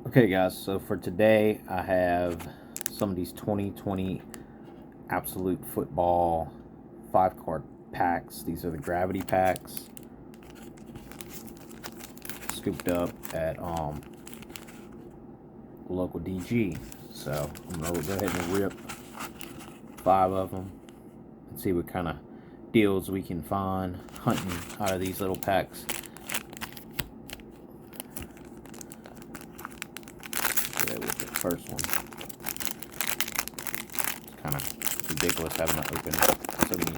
Okay, guys, so for today, I have some of these 2020 Absolute Football 5-card packs. These are the Gravity packs, scooped up at local DG. So I'm going to go ahead and rip 5 of them and see what kind of deals we can find hunting out of these little packs. With the first one, it's kind of ridiculous having to open so many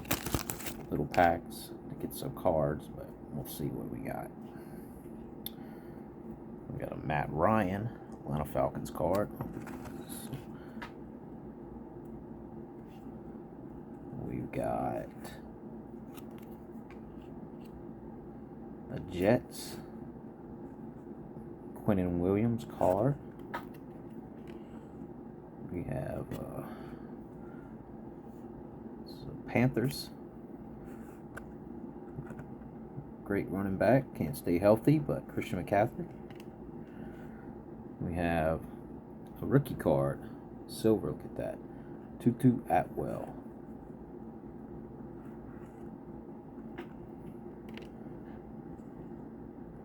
little packs to get some cards, but we'll see what we got. We got a Matt Ryan Atlanta Falcons card. We've got a Jets Quinnen Williams card. We have Panthers. Great running back. Can't stay healthy, but Christian McCaffrey. We have a rookie card. Silver, look at that. Tutu Atwell.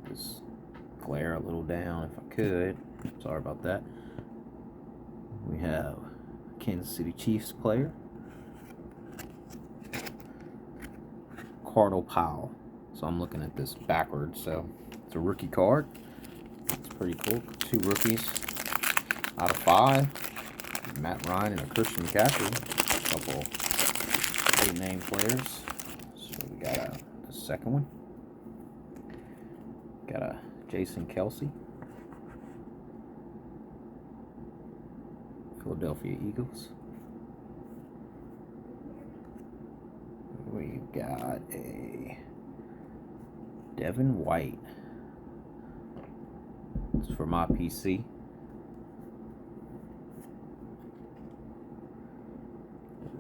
Just glare a little down if I could. Sorry about that. We have a Kansas City Chiefs player. Cardinal Powell. So I'm looking at this backwards. So it's a rookie card. It's pretty cool. 2 rookies out of 5. Matt Ryan and a Christian McCaffrey. A couple big name players. So we got the second one. Got a Jason Kelce. Philadelphia Eagles. We've got a Devin White. It's for my PC.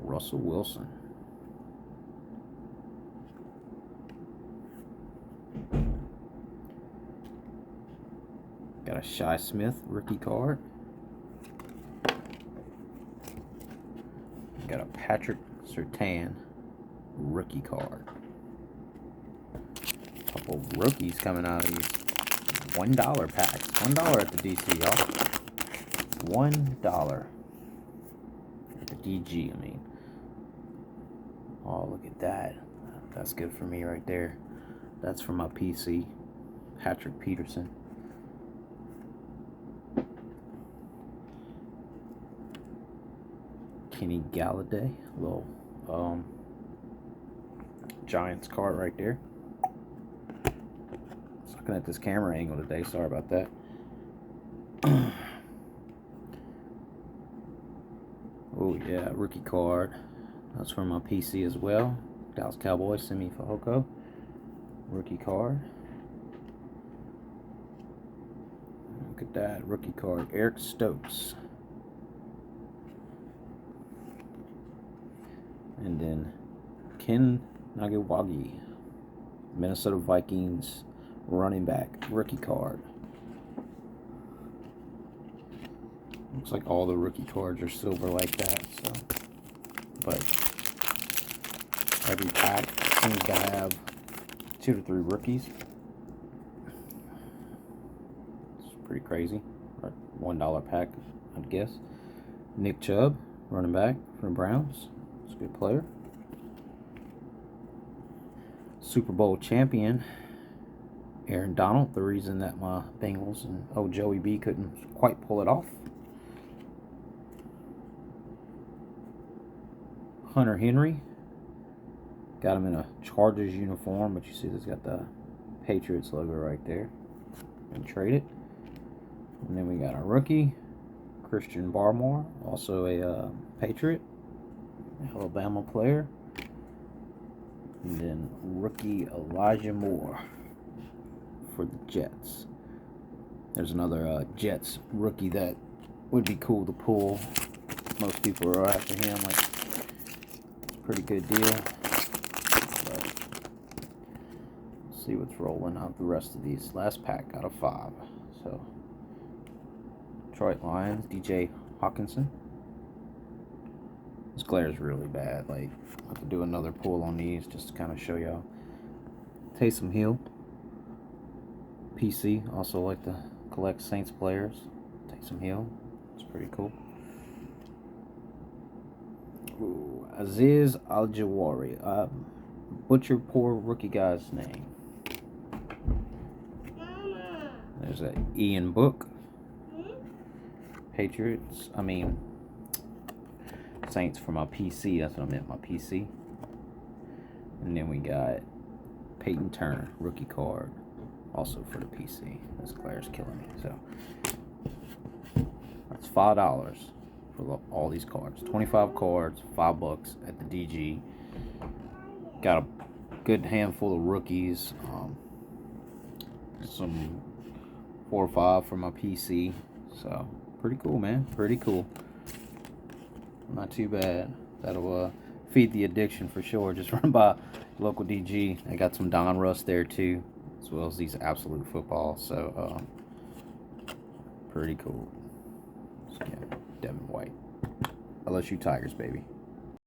Russell Wilson. Got a Shi Smith rookie card. Got a Patrick Surtain rookie card. A couple rookies coming out of these $1 packs. $1 at the DC, y'all. $1 at the DG, I mean. Oh, look at that. That's good for me right there. That's for my PC. Patrick Peterson. Kenny Galladay, little Giants card right there. Just looking at this camera angle today, sorry about that. Oh yeah, rookie card. That's from my PC as well. Dallas Cowboys, Simi Fehoko. Rookie card. Look at that, rookie card. Eric Stokes. And then Ken Nagewagi, Minnesota Vikings running back, rookie card. Looks like all the rookie cards are silver like that, so. But every pack seems to have 2 to 3 rookies. It's pretty crazy. $1 pack, I'd guess. Nick Chubb, running back for the Browns. Good player. Super Bowl champion Aaron Donald, the reason that my Bengals and Joey B couldn't quite pull it off. Hunter Henry, got him in a Chargers uniform, but you see this got the Patriots logo right there. And trade it. And then we got our rookie Christian Barmore, also a Patriot. Alabama player. And then rookie Elijah Moore for the Jets. There's another Jets rookie that would be cool to pull. Most people are after him. Like, it's a pretty good deal. But see what's rolling out the rest of these. Last pack out of 5. So Detroit Lions, DJ Hawkinson. This glare is really bad. Like, I could do another pull on these just to kind of show y'all. Taysom Hill. PC. Also like to collect Saints players. Taysom Hill. It's pretty cool. Ooh, Aziz Al-Jawari. Butcher poor rookie guy's name. There's a Ian Book. Patriots. Saints for my PC. That's what I meant, my PC. And then we got Peyton Turner, rookie card. Also for the PC. This glare's killing me. So that's $5 for all these cards. 25 cards, $5 at the DG. Got a good handful of rookies. Some 4 or 5 for my PC. So pretty cool, man. Pretty cool. Not too bad. That'll feed the addiction for sure. Just run by local DG. I got some Don Russ there too, as well as these Absolute Football. So pretty cool. So, yeah, Devin White. LSU Tigers, baby.